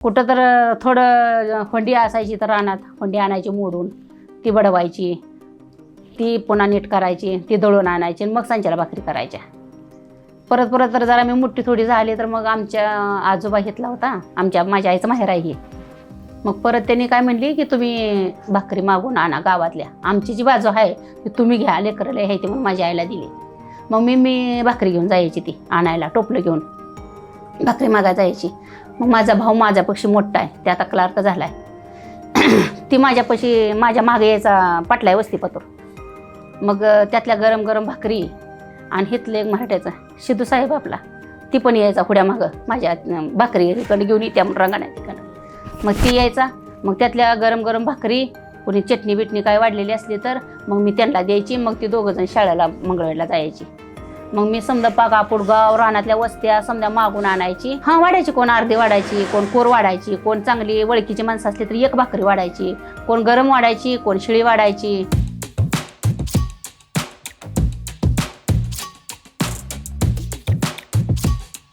कुठं तर थोडं होंडी असायची तर रानात होंडी आणायची मोडून ती बडवायची, ती पुन्हा नीट करायची, ती दळून आणायची आणि मग सांच्याला भाकरी करायच्या. परत परत तर जरा मी मोठी थोडी झाली तर मग आमच्या आजोबा घेतला होता, माझ्या आईचं माहेर आहे. मग परत त्यांनी काय म्हणली की तुम्ही भाकरी मागून आणा गावातल्या, आमची जी बाजू आहे ती तुम्ही घ्या, लेकरला ह्यायची म्हणून माझ्या आईला दिली. मग मी भाकरी घेऊन जायची, ती आणायला टोपलं घेऊन भाकरी मागायला जायची. मग माझा भाऊ माझ्यापाशी मोठा आहे, ते आता क्लार्क झाला आहे. ती माझ्यापाशी माझ्या मागे यायचा पाटलाय वस्तीपतूर. मग त्यातल्या गरम गरम भाकरी आणि हिथलं एक मराठ्याचं सिद्धू साहेब आपला, ती पण यायचा पुढ्या मागं माझ्या भाकरी इकडे घेऊन येत्या रंगाने तिकडं. मग ती यायचा, मग त्यातल्या गरम गरम भाकरी कोणी चटणी बिटणी काय वाढलेली असली तर मग मी त्यांना द्यायची. मग ती दोघंजण शाळेला मंगळवेढला जायची. मग मी समजा पागापूर गाव रानातल्या वस्त्या समजा मागून आणायची. वाढायची, कोण अर्धी वाढायची, कोण कोर वाढायची, कोण चांगली ओळखीची माणसं असली तर एक भाकरी वाढायची, कोण गरम वाढायची, कोण शिळी वाढायची.